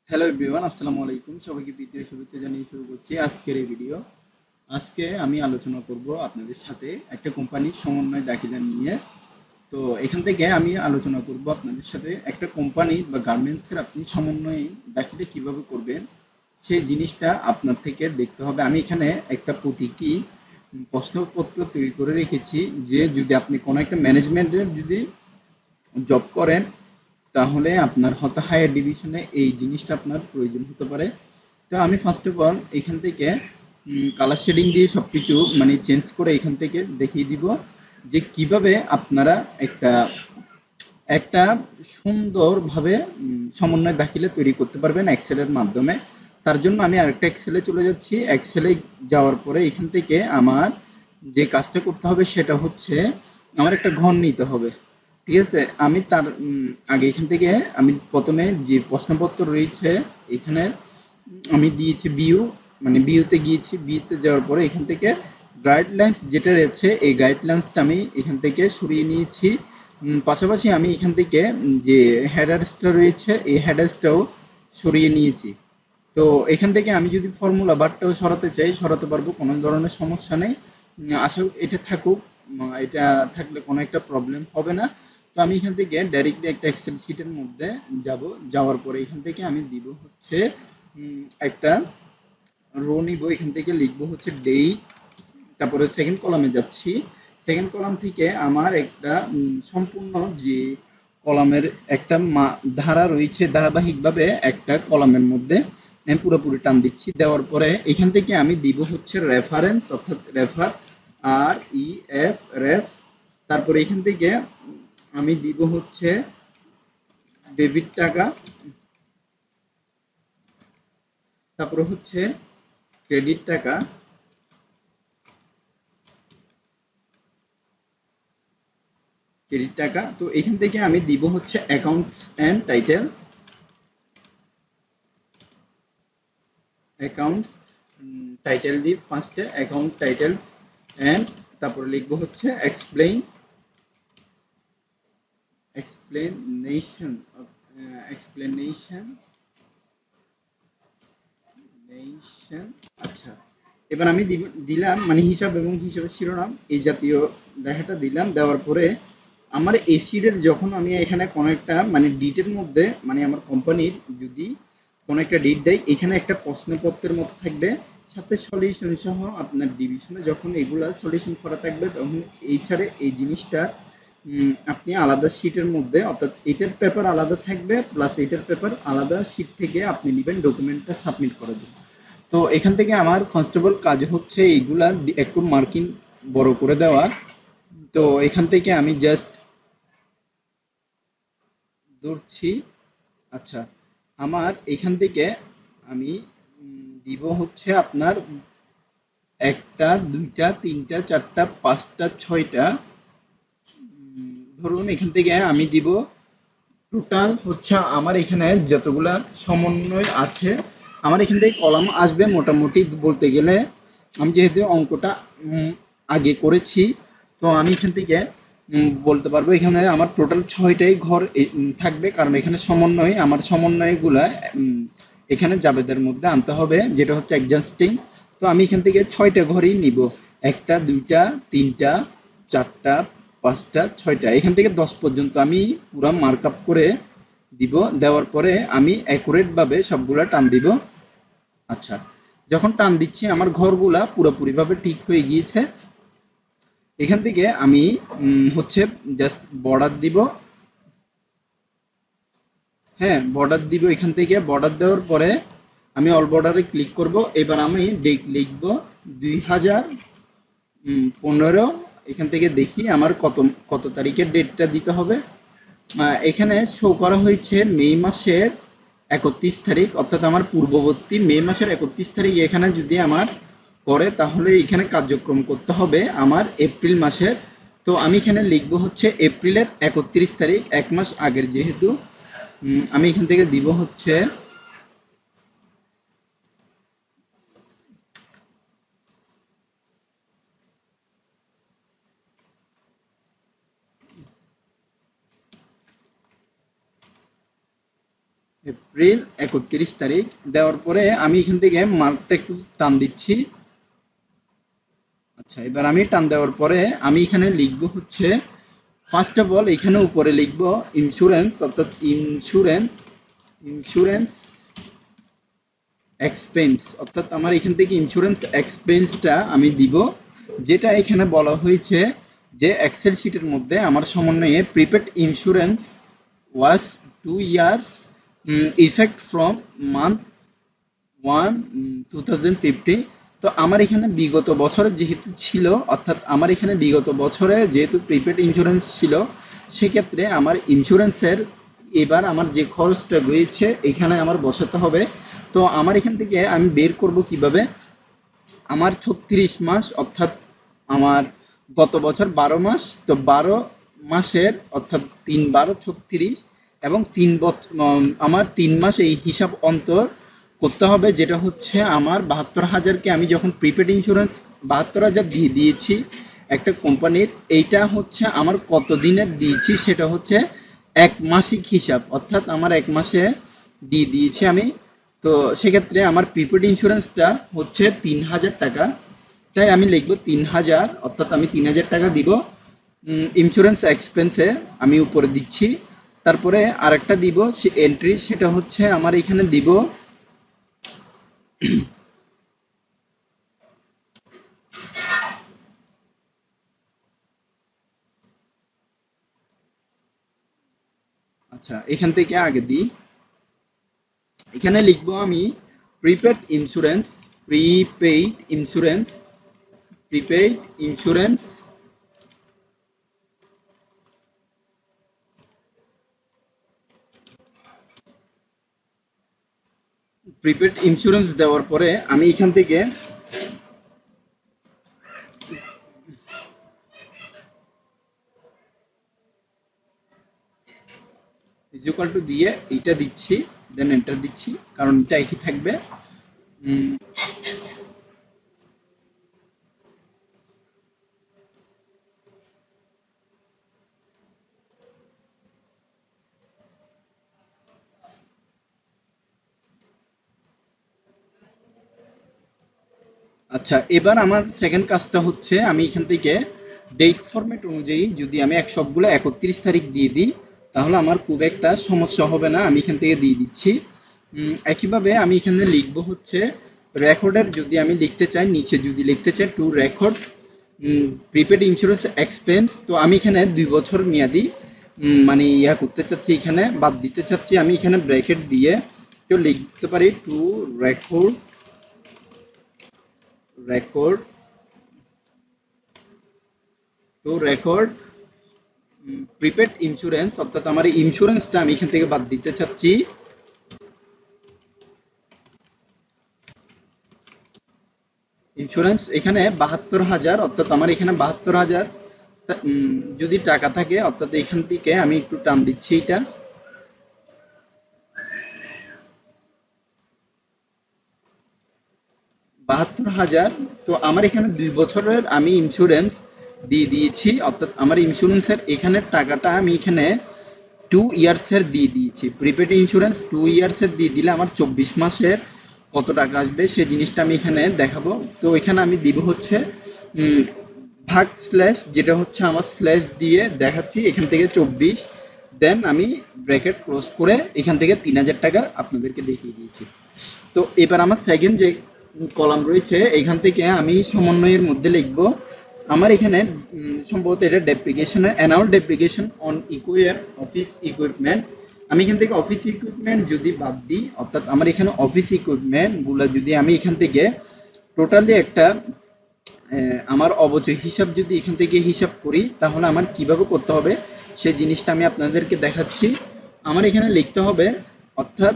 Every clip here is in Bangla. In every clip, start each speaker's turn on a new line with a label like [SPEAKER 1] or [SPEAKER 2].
[SPEAKER 1] হ্যালো এভরিওয়ান, আসসালামু আলাইকুম। সবাইকে প্রীতীয় শুভেচ্ছা জানিয়ে শুরু করছি আজকের এই ভিডিও। আজকে আমি আলোচনা করব আপনাদের সাথে একটা কোম্পানির সমন্বয় দাখিলা নিয়ে। তো এখান থেকে আমি আলোচনা করব আপনাদের সাথে একটা কোম্পানি বা গার্মেন্টসের আপনি সমন্বয় দাখিলা কিভাবে করবেন সেই জিনিসটা আপনার থেকে দেখতে হবে। আমি এখানে একটা প্রতীকী প্রশ্নপত্র তৈরি করে রেখেছি যে যদি আপনি কোনো একটা ম্যানেজমেন্টের যদি জব করেন তাহলে আপনার হয়তো হায়ার ডিভিশনে এই জিনিসটা আপনার প্রয়োজন হতে পারে। তো আমি ফার্স্ট অফ অল এখান থেকে কালার শেডিং দিয়ে সব কিছু মানে চেঞ্জ করে এখান থেকে দেখিয়ে দিব যে কিভাবে আপনারা একটা একটা সুন্দরভাবে সমন্বয় দাখিলা তৈরি করতে পারবেন এক্সেলের মাধ্যমে। তার জন্য আমি আরেকটা এক্সেলে চলে যাচ্ছি। এক্সেলে যাওয়ার পরে এখান থেকে আমার যে কাজটা করতে হবে সেটা হচ্ছে আমার একটা ঘর নিতে হবে। ঠিক আছে, আমি তার আগে এখান থেকে আমি প্রথমে যে প্রশ্নপত্র রয়েছে এখানে আমি দিয়েছি বিইউ, মানে বিইউতে গিয়েছি। বিইউতে যাওয়ার পরে এখান থেকে গাইডলাইন্স যেটা রয়েছে এই গাইডলাইন্সটা আমি এখান থেকে সরিয়ে নিয়েছি। পাশাপাশি আমি এখান থেকে যে হেডার্সটা রয়েছে এই হেডার্সটাও সরিয়ে নিয়েছি। তো এখান থেকে আমি যদি ফর্মুলা বারটাও সরাতে চাই সরাতে পারবো, কোনো ধরনের সমস্যা নেই। আশা করি এটা থাকুক। এটা থাকলে কোনো একটা প্রবলেম হবে না। তো আমি এখান থেকে ডাইরেক্টলি একটা এক্সেল শিটের মধ্যে যাব। যাওয়ার পরে এখান থেকে আমি দিব হচ্ছে একটা রো নিব। এখান থেকে লিখবো হচ্ছে ডেট। তারপরে সেকেন্ড কলামে যাচ্ছি। সেকেন্ড কলাম থেকে আমার একটা সম্পূর্ণ যে কলামের একটা ধারা রয়েছে ধারাবাহিকভাবে একটা কলামের মধ্যে আমি পুরোপুরি টান দিচ্ছি। দেওয়ার পরে এখান থেকে আমি দিব হচ্ছে রেফারেন্স অর্থাৎ রেফার, আর ই এফ রেফ। তারপরে এখান থেকে আমি দিব হচ্ছে ডেবিট টাকা, তারপরে হচ্ছে ক্রেডিট টাকা, ক্রেডিট টাকা। তো এখান থেকে আমি দিব হচ্ছে accounts and title, account title দিই ফার্স্টে অ্যাকাউন্ট টাইটেলস অ্যান্ড তারপরে লিখবো হচ্ছে এক্সপ্লেইন, এক্সপ্লেনেশন, এক্সপ্লেনেশন নেশন। আচ্ছা, এবার আমি দিলাম মানে হিসাব এবং হিসাবের শিরোনাম এই জাতীয় লেখাটা দিলাম। দেওয়ার পরে আমার এসিডের যখন আমি এখানে কোনো একটা মানে ডিটের মধ্যে মানে আমার কোম্পানির যদি কোনো একটা ডিট দেয় এখানে একটা প্রশ্নপত্রের মতো থাকবে, সাথে সলিউশন সহ আপনার ডিভিশনে যখন এগুলা সলিউশন করা থাকবে তখন এই ছাড়ে এই জিনিসটা আপনি আলাদা শিটের মধ্যে অর্থাৎ এটার পেপার আলাদা থাকবে প্লাস এটার পেপার আলাদা শিট থেকে আপনি নেবেন ডকুমেন্টটা সাবমিট করার জন্য। তো এখান থেকে আমার কনস্টেবল কাজ হচ্ছে এইগুলা একটু মার্কিং বড় করে দেওয়া। তো এখান থেকে আমি জাস্ট ধরছি। আচ্ছা, আমার এখান থেকে আমি দিব হচ্ছে আপনার একটা দুইটা তিনটা চারটা পাঁচটা ছয়টা, ধরুন এখান থেকে আমি দিব টোটাল হচ্ছে আমার এখানে যতগুলা সমন্বয় আছে আমার এখান থেকে কলাম আসবে মোটামুটি বলতে গেলে আমি যেহেতু অঙ্কটা আগে করেছি তো আমি এখান থেকে বলতে পারবো এখানে আমার টোটাল ছয়টাই ঘর থাকবে, কারণ এখানে সমন্বয় আমার সমন্বয়গুলা এখানে জাবেদের মধ্যে আনতে হবে যেটা হচ্ছে অ্যাডজাস্টিং। তো আমি এখান থেকে ছয়টা ঘরই নিব, একটা দুইটা তিনটা চারটা পাঁচটা ছয়টা, এখান থেকে 10 পর্যন্ত আমি পুরো মার্ক আপ করে দিব। দেওয়ার পরে আমি অ্যাকুরেট ভাবে সবগুলা টান দিব। আচ্ছা, যখন টান দিচ্ছি আমার ঘরগুলা পুরোপুরি ভাবে ঠিক হয়ে গিয়েছে। এখান থেকে আমি হচ্ছে জাস্ট বর্ডার দিব। হ্যাঁ, বর্ডার দিব। এখান থেকে বর্ডার দেওয়ার পরে আমি অল বর্ডারে ক্লিক করব। এবার আমি ডেট লিখব 2015। এখান থেকে দেখি আমার কত কত তারিখের ডেটটা দিতে হবে। এখানে শো করা হয়েছে মে মাসের 31 তারিখ, অর্থাৎ আমার পূর্ববর্তী মে মাসের 31 তারিখ এখানে যদি আমার করে তাহলে এখানে কার্যক্রম করতে হবে আমার এপ্রিল মাসের। তো আমি এখানে লিখব হচ্ছে এপ্রিলের 31 তারিখ, এক মাস আগের যেহেতু। আমি এখান থেকে দিব হচ্ছে এপ্রিল 31 তারিখ দেওয়ার পরে আমি এখান থেকে মার্কটা একটু টান দিচ্ছি। আচ্ছা, এবার আমি টান দেওয়ার পরে আমি এখানে লিখব হচ্ছে ফার্স্ট অফ অল এখানে উপরে লিখব ইন্স্যুরেন্স, অর্থাৎ ইন্স্যুরেন্স এক্সপেন্স, অর্থাৎ আমার এখান থেকে ইন্স্যুরেন্স এক্সপেন্সটা আমি দিব, যেটা এখানে বলা হয়েছে যে এক্সেল শিটের মধ্যে আমার সমন্বয়ে prepaid insurance was 2 years effect from month 1 2050। তো আমার এখানে বিগত বছরে যেহেতু ছিল, অর্থাৎ আমার এখানে বিগত বছরে যেহেতু প্রিপেড ইন্স্যুরেন্স ছিল, সেক্ষেত্রে আমার ইন্স্যুরেন্সের এবার আমার যে খরচটা রয়েছে এখানে আমার বসাতে হবে। তো আমার এখান থেকে আমি বের করব কিভাবে, আমার 36 মাস, অর্থাৎ আমার গত বছর 12 মাস, তো 12 মাসের অর্থাৎ 3 12 36, এবং 3 বছর আমার 3 মাস এই হিসাব অন্তর করতে হবে, যেটা হচ্ছে আমার 72,000কে আমি যখন প্রিপেড ইন্স্যুরেন্স 72,000 দিয়ে দিয়েছি একটা কোম্পানির, এইটা হচ্ছে আমার কত দিনের দিয়েছি সেটা হচ্ছে এক মাসিক হিসাব, অর্থাৎ আমার এক মাসে দিয়ে দিয়েছি আমি। তো সেক্ষেত্রে আমার প্রিপেড ইন্স্যুরেন্সটা হচ্ছে 3,000 টাকা, তাই আমি লিখব 3,000, অর্থাৎ আমি 3,000 টাকা দিব ইন্স্যুরেন্স এক্সপেন্সে, আমি উপরে দিচ্ছি। তারপরে আরেকটা দিব সে এন্ট্রি, সেটা হচ্ছে আমার এখানে দিব আচ্ছা, এখান থেকে আগে দিই, এখানে লিখব আমি prepaid insurance, prepaid insurance, prepaid insurance, prepaid insurance দেওয়ার পরে আমি এখান থেকে ইকুয়াল টু দিয়ে এইটা দিচ্ছি, দেন এন্টার দিচ্ছি, কারণ এটা একই থাকবে। উম, আচ্ছা, এবার আমার সেকেন্ড কাজটা হচ্ছে আমি এখান থেকে ডেট ফরম্যাট অনুযায়ী যদি আমি সবগুলো 31 তারিখ দিয়ে দিই, তাহলে আমার খুব একটা সমস্যা হবে না, আমি এখান থেকে দিয়ে দিচ্ছি। একইভাবে আমি এখানে লিখবো হচ্ছে রেকর্ডের, যদি আমি লিখতে চাই নিচে যদি লিখতে চাই two record prepaid insurance expense, তো আমি এখানে 2 বছর মেয়াদি মানে করতে চাচ্ছি, এখানে বাদ দিতে চাচ্ছি, আমি এখানে ব্র্যাকেট দিয়ে তো লিখতে পারি two record, record two record prepaid insurance, অর্থাৎ আমার ইন্স্যুরেন্সটা আমি এখান থেকে বাদ দিতে চাচ্ছি। ইন্স্যুরেন্স এখানে 72,000, অর্থাৎ আমার এখানে 72,000 যদি টাকা থাকে, অর্থাৎ এখান থেকে আমি একটু টান দিচ্ছি এটা 72,000। তো আমার এখানে 2 বছরের আমি ইন্স্যুরেন্স দিয়ে দিয়েছি, অর্থাৎ আমার ইন্স্যুরেন্সের এখানে টাকাটা আমি এখানে 2 ইয়ার্সের দিয়ে দিয়েছি, প্রিপেড ইন্স্যুরেন্স 2 ইয়ার্সের দিয়ে দিলে আমার 24 মাসের কত টাকা আসবে সেই জিনিসটা আমি এখানে দেখাবো। তো এখানে আমি দিব হচ্ছে উম, ভাগ স্ল্যাশ, যেটা হচ্ছে আমার স্ল্যাশ দিয়ে দেখাচ্ছি এখান থেকে 24, দেন আমি ব্র্যাকেট ক্লোজ করে এখান থেকে 3,000 টাকা আপনাদেরকে দেখিয়ে দিয়েছি। তো এবার আমার সেকেন্ড যে কলাম রয়েছে এখান থেকে আমি সমন্বয়ের মধ্যে লিখব আমার এখানে সম্ভবত এটা ডেপ্রিকেশনের অ্যানুয়াল ডেপ্রিকেশন অন ইকুয়ার অফিস ইকুইপমেন্ট। আমি এখান থেকে অফিস ইকুইপমেন্ট যদি বাদ দিই, অর্থাৎ আমার এখানে অফিস ইকুইপমেন্ট গুলা যদি আমি এখান থেকে টোটালি একটা আমার অবচয় হিসাব যদি এখান থেকে হিসাব করি, তাহলে আমার কিভাবে করতে হবে সেই জিনিসটা আমি আপনাদেরকে দেখাচ্ছি। আমার এখানে লিখতে হবে, অর্থাৎ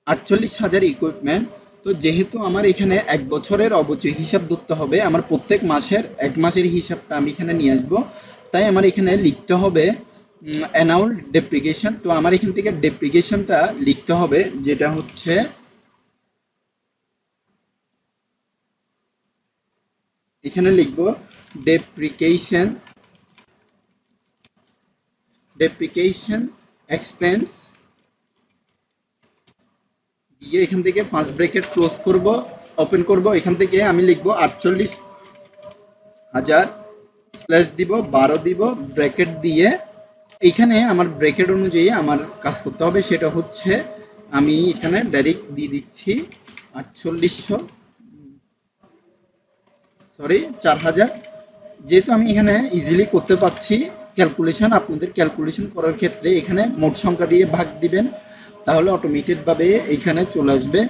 [SPEAKER 1] 48,000 ইকুইপমেন্ট। তো যেহেতু আমার এখানে 1 বছরের অবচয় হিসাব ধরতে হবে, আমার প্রত্যেক মাসের 1 মাসের হিসাবটা আমি এখানে নিয়ে আসবো, তাই আমার এখানে লিখতে হবে অ্যানুয়াল ডেপ্রিকেশন। তো আমার এখান থেকে ডেপ্রিকেশনটা লিখতে হবে, যেটা হচ্ছে এখানে লিখবো ডেপ্রিকেশন, ডেপ্রিকেশন এক্সপেন্স দিয়ে এখান থেকে ফার্স্ট ব্র্যাকেট ক্লোজ করব, ওপেন করব। এখান থেকে আমি লিখব 48,000 স্ল্যাশ দিব 12 দিব ব্র্যাকেট দিয়ে। এইখানে আমার ব্র্যাকেট অনুযায়ী আমার কাজ করতে হবে, সেটা হচ্ছে আমি এখানে ডাইরেক্ট দিয়ে দিচ্ছি 4800 সরি 4000। যেহেতু আমি এখানে ইজিলি করতে পারছি ক্যালকুলেশন, আপনাদের ক্যালকুলেশন করার ক্ষেত্রে এখানে মোট সংখ্যা দিয়ে ভাগ দিবেন, তাহলে অটোমেটেড ভাবে এখানে চলে আসবে।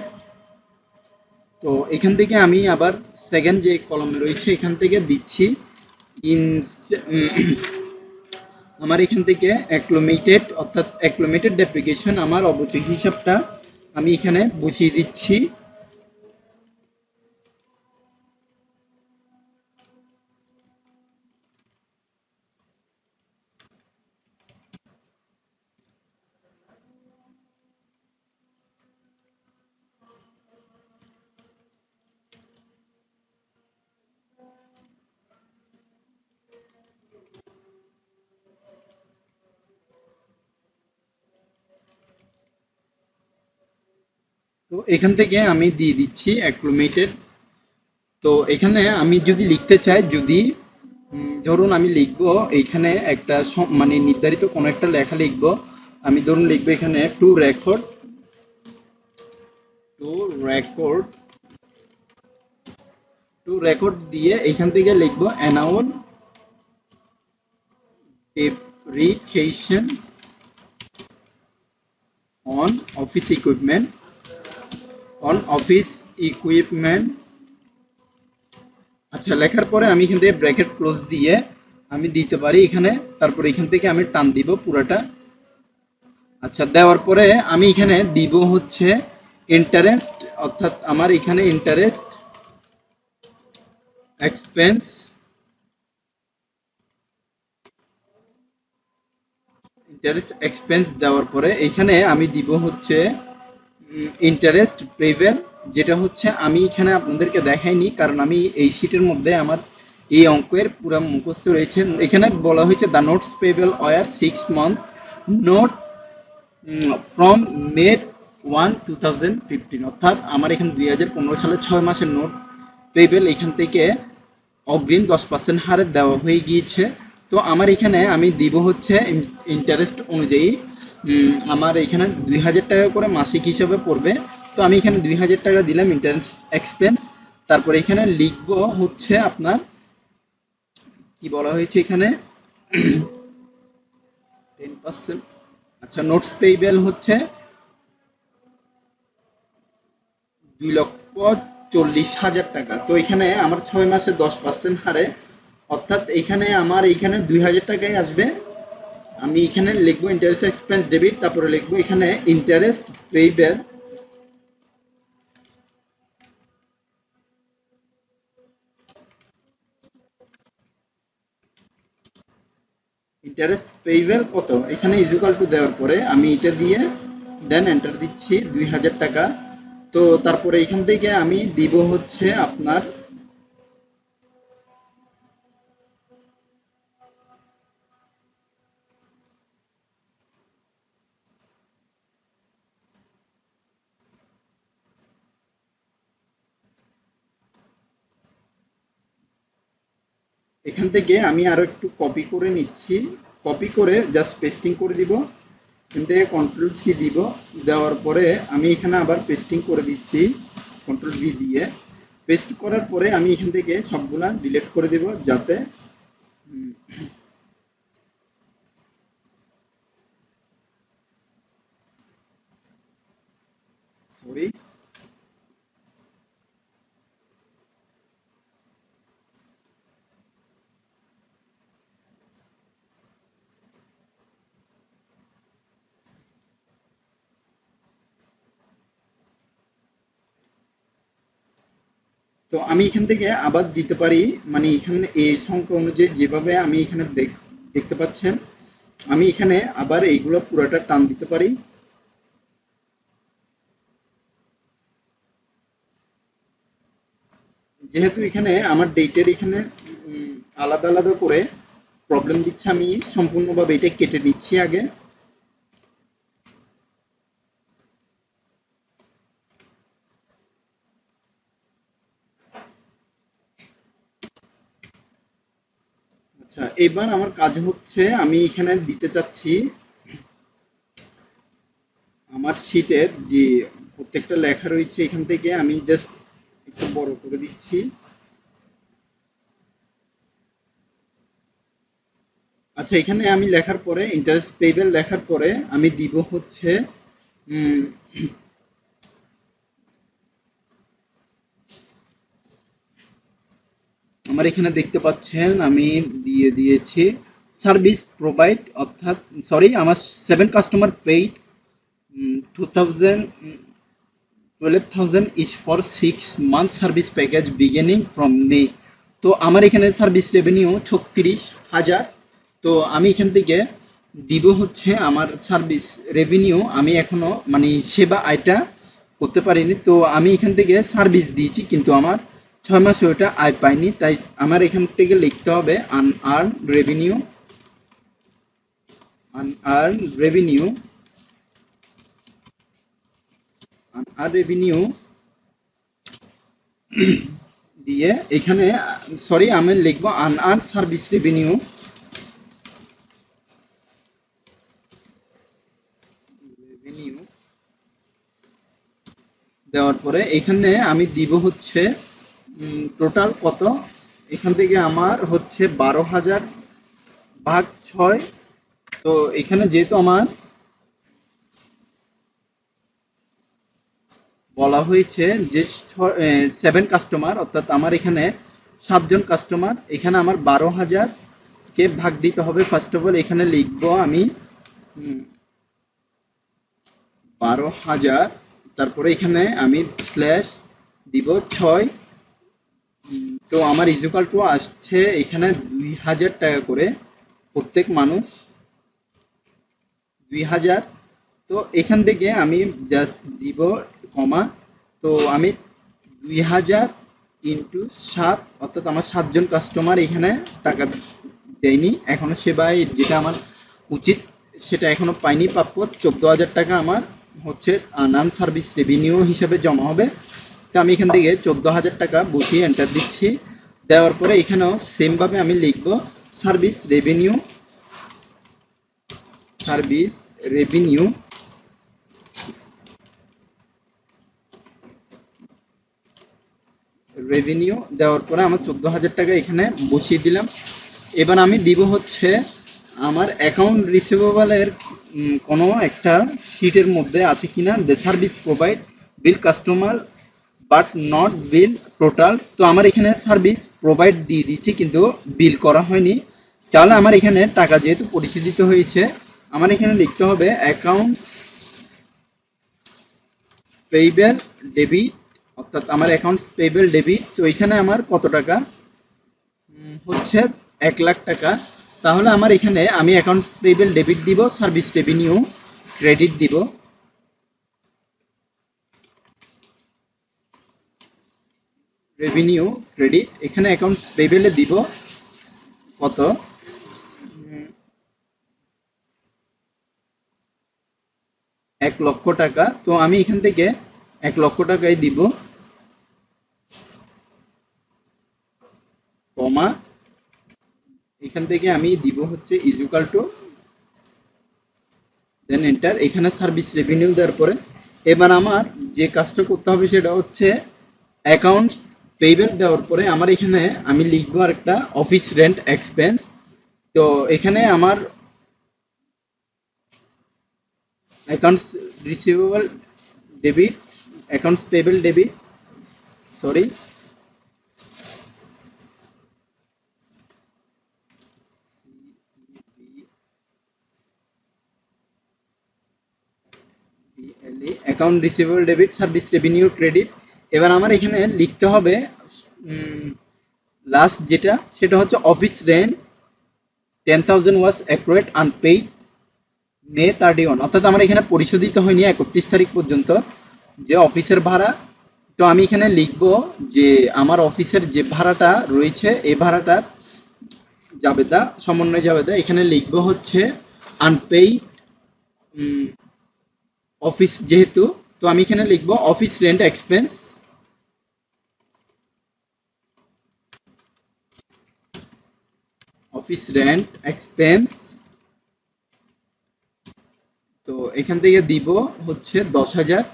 [SPEAKER 1] তো এখান থেকে আমি আবার সেকেন্ড যে কলমে রয়েছে এখান থেকে দিচ্ছি আমার এখান থেকে অ্যাক্লোমেটেড, অর্থাৎ অ্যাক্লোমেটেড অ্যাপ্লিকেশন আমার অবচয় হিসাবটা আমি এখানে বসিয়ে দিচ্ছি। তো এখান থেকে আমি দিয়ে দিচ্ছি অ্যাক্লোমেটেড। তো এখানে আমি যদি লিখতে চাই, যদি ধরুন আমি লিখবো এইখানে একটা মানে নির্ধারিত কোনো একটা লেখা লিখবো, আমি ধরুন লিখবো এখানে টু রেকর্ড দিয়ে এখান থেকে লিখবো annual depreciation on office equipment. আচ্ছা, লেখার পরে আমি এখান থেকে ব্র্যাকেট ক্লোজ দিয়ে আমি দিতে পারি এখানে, তারপরে এখান থেকে আমি টান দিব পুরোটা। আচ্ছা, দেওয়ার পরে আমি এখানে দিব হচ্ছে ইন্টারেস্ট, অর্থাৎ আমার এখানে ইন্টারেস্ট এক্সপেন্স দেওয়ার পরে এখানে আমি দিব হচ্ছে ইন্টারেস্ট পেয়েবল, যেটা হচ্ছে আমি এখানে আপনাদেরকে দেখাইনি, কারণ আমি এই শীটের মধ্যে আমার এই অঙ্কের পুরো মুখস্থ রয়েছে। এখানে বলা হয়েছে the notes payable were 6 month note from May 1 2015, অর্থাৎ আমার এখানে 2015 সালে 6 মাসের নোট পেয়েবল এখান থেকে অগ্রিম 10% হারে দেওয়া হয়ে গিয়েছে। তো আমার এখানে আমি দিব হচ্ছে ইন্টারেস্ট অনুযায়ী আমার এখানে 2000 টাকা করে মাসিক হিসাবে পড়বে। তো আমি এখানে 2000 টাকা দিলাম ইন্টারেস্ট এক্সপেন্স। তারপরে এখানে লিখব হচ্ছে আপনার কি বলা হয়েছে এখানে 10%। আচ্ছা, নোটস পেয়েবল হচ্ছে 2,40,000 টাকা। তো এখানে আমার 6 মাসে 10% হারে, অর্থাৎ এখানে আমার এইখানে 2000 টাকাই আসবে। আমি এখানে লিখবো ইন্টারেস্ট এক্সপেন্স ডেবিট, তারপরে লিখবো এখানে ইন্টারেস্ট পেয়েবল কত এখানে ইকুয়াল টু দেওয়ার পরে আমি এটা দিয়ে দেন এন্টার দিচ্ছি 2000 টাকা। তো তারপরে এখান থেকে আমি দিব হচ্ছে আপনার এখান থেকে আমি আরো একটু কপি করে নিচ্ছি, কপি করে জাস্ট পেস্টিং করে দিব। এখান থেকে কন্ট্রোল সি দিব, দেওয়ার পরে আমি এখানে আবার পেস্টিং করে দিচ্ছি কন্ট্রোল ভি দিয়ে। পেস্ট করার পরে আমি এখান থেকে সবগুলা ডিলিট করে দিব, যাতে সরি তো আমি এখান থেকে আবার দিতে পারি, মানে এখানে এই সংখ্যা অনুযায়ী যেভাবে আমি এখানে দেখতে পাচ্ছেন, আমি এখানে আবার এইগুলো পুরোটা টান দিতে পারি। যেহেতু এখানে আমার ডেটের এখানে আলাদা আলাদা করে প্রবলেম দিচ্ছে, আমি সম্পূর্ণভাবে এটা কেটে নিচ্ছি আগে। আচ্ছা, এবার আমার কাজ হচ্ছে আমি এখানে দিতে চাচ্ছি আমার শীটের যে প্রত্যেকটা লেখা রয়েছে এখান থেকে আমি জাস্ট একটু বড় করে দিচ্ছি। আচ্ছা, এখানে আমি লেখার পরে ইন্টারেস্ট পেয়েবল লেখার পরে আমি দিব হচ্ছে উম, আমার এখানে দেখতে পাচ্ছেন আমি দিয়ে দিয়েছি সার্ভিস প্রোভাইড, অর্থাৎ সরি আমার 7 customer paid 12,000 is for 6 month service package beginning from May. তো আমার এখানে সার্ভিস রেভিনিউ 36,000। তো আমি এখান থেকে দিব হচ্ছে আমার সার্ভিস রেভিনিউ আমি এখনো মানে সেবা আয়টা করতে পারিনি, তো আমি এখান থেকে সার্ভিস দিয়েছি কিন্তু আমার 6 মাসে ওটা আয় পাইনি, তাই আমার এখান থেকে লিখতে হবে unearned revenue, unearned revenue, unearned revenue দিয়ে এখানে সরি আমি লিখবো আনআর্ন সার্ভিস রেভিনিউ, রেভিনিউ দেওয়ার পরে এখানে আমি দিব হচ্ছে টোটাল কত, এখান থেকে আমার হচ্ছে 12,000 ভাগ 6। তো এখানে যেহেতু আমার বলা হয়েছে যে 7 কাস্টমার, অর্থাৎ আমার এখানে 7 জন কাস্টমার, এখানে আমার 12,000 কে ভাগ দিতে হবে। ফার্স্ট অফ অল এখানে লিখবো আমি 12,000, তারপরে এখানে আমি স্ল্যাশ দিব 6। তো আমার ইজুকাল টু আসছে এখানে 2,000 টাকা করে প্রত্যেক মানুষ 2,000। তো এখান থেকে আমি জাস্ট দিব কমা, তো আমি 2,000 ইন্টু 7, অর্থাৎ আমার 7 জন কাস্টমার এখানে টাকা দেয়নি এখনো সেবায় যেটা আমার উচিত সেটা এখনো পাইনি, প্রাপ্য 14,000 টাকা আমার হচ্ছে নান সার্ভিস রেভিনিউ হিসেবে জমা হবে। তো আমি এখান থেকে 14,000 টাকা বসিয়ে এন্টার দিচ্ছি। দেওয়ার পরে এখানেও সেমভাবে আমি লিখব service revenue, service revenue, revenue দেওয়ার পরে আমার 14,000 টাকা এখানে বসিয়ে দিলাম। এবার আমি দিব হচ্ছে আমার অ্যাকাউন্ট রিসিভেবলের কোনো একটা শিটের মধ্যে আছে কিনা the service provide bill customer but not bill total. তো আমার এখানে সার্ভিস প্রোভাইড দিয়ে দিচ্ছি কিন্তু বিল করা হয়নি, তাহলে আমার এখানে টাকা যেহেতু পরিশোধিত হয়েছে আমার এখানে লিখতে হবে অ্যাকাউন্টস পেইবেল ডেবিট, অর্থাৎ আমার অ্যাকাউন্টস পেইবেল ডেবিট। তো এখানে আমার কত টাকা হচ্ছে 1,00,000 টাকা। তাহলে আমার এখানে আমি অ্যাকাউন্টস পেইবেল ডেবিট দিব, সার্ভিস রেভিনিউ ক্রেডিট দিব, রেভিনিউ ক্রেডিট এখানে অ্যাকাউন্টস পেইবেলে দিব কত 1,00,000 টাকা। তো আমি এখান থেকে 1,00,000 টাকাই দিব কমা, এখান থেকে আমি দিব হচ্ছে ইজুকাল টু দেন এন্টার, এখানে সার্ভিস রেভিনিউ দেওয়ার পরে এবার আমার যে কাজটা করতে হবে সেটা হচ্ছে অ্যাকাউন্টস পেইবেল দেওয়ার পরে আমার এখানে আমি লিখবো একটা অফিস রেন্ট এক্সপেন্স। তো এখানে আমার accounts receivable debit, accounts payable debit, sorry account receivable debit service revenue credit. এবার আমার এখানে লিখতে হবে লাস্ট যেটা সেটা হচ্ছে office rent 10,000 was accurate unpaid May 31, অর্থাৎ আমার এখানে পরিশোধিত হয়নি 31 তারিখ পর্যন্ত যে অফিসের ভাড়া। তো আমি এখানে লিখব যে আমার অফিসের যে ভাড়াটা রয়েছে এই ভাড়াটা জাবেদা সমন্বয় জাবেদা, এখানে লিখব হচ্ছে আনপেইড অফিস যেহেতু, তো আমি এখানে লিখব office rent expense, office rent expense, তো এখান থেকে দিব হচ্ছে 10,000।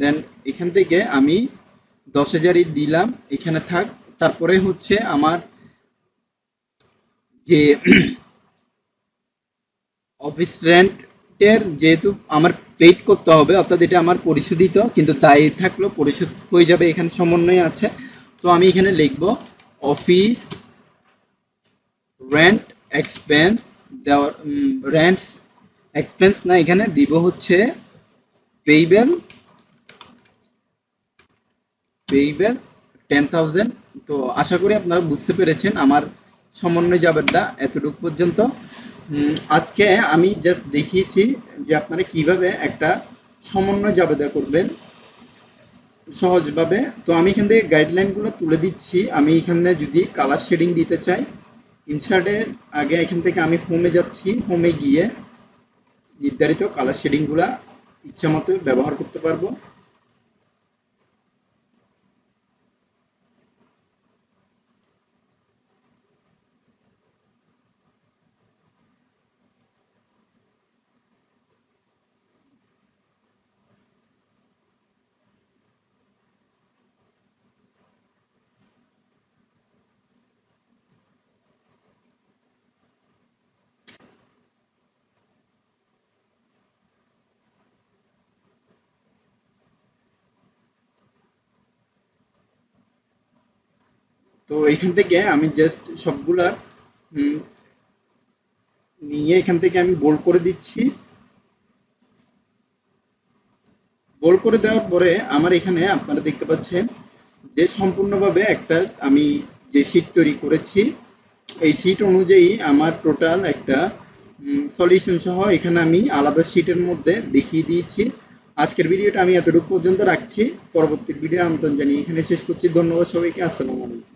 [SPEAKER 1] দেন এখান থেকে আমি 10,000ই দিলাম, এখানে থাক। তারপরে হচ্ছে আমার যে অফিস রেন্টের যেহেতু আমার পেইড করতে হবে, অর্থাৎ এটা আমার পরিশোধিত, কিন্তু তাই থাকলো পরিশোধ হয়ে যাবে, এখানে সমন্বয় আছে। তো আমি এখানে লিখব অফিস রেন্ট এক্সপেন্স, দেওয়ার রেন্ট এক্সপেন্স না, এখানে দিব হচ্ছে পেইবেল, পেইবেল 10,000। তো আশা করি আপনারা বুঝতে পেরেছেন আমার সমন্বয় জাবেদা এতটুকু পর্যন্ত। আজকে আমি জাস্ট দেখিয়েছি যে আপনারা কিভাবে একটা সমন্বয় জাবেদা করবেন সহজভাবে। তো আমি এখান থেকে গাইডলাইনগুলো তুলে দিচ্ছি। আমি এখানে যদি কালার শেডিং দিতে চাই, ইনসার্টের আগে এখান থেকে আমি হোমে যাচ্ছি, হোমে গিয়ে নির্ধারিত কালার শেডিংগুলা ইচ্ছা মতো ব্যবহার করতে পারবো। তো এখান থেকে আমি জাস্ট সবগুলা উম, নিয়ে এখান থেকে আমি বোল্ড করে দিচ্ছি। বোল্ড করে দেওয়ার পরে আমার এখানে আপনারা দেখতে পাচ্ছেন যে সম্পূর্ণভাবে একটা আমি যে শীট তৈরি করেছি, এই শীট অনুযায়ী আমার টোটাল একটা সলিউশন সহ এখানে আমি আলাদা শীটের মধ্যে দেখিয়ে দিয়েছি। আজকের ভিডিওটা আমি এতটুকু পর্যন্ত রাখছি। পরবর্তী ভিডিও আমন্ত্রণ জানিয়ে এখানে শেষ করছি। ধন্যবাদ সবাইকে। আসসালামু আলাইকুম।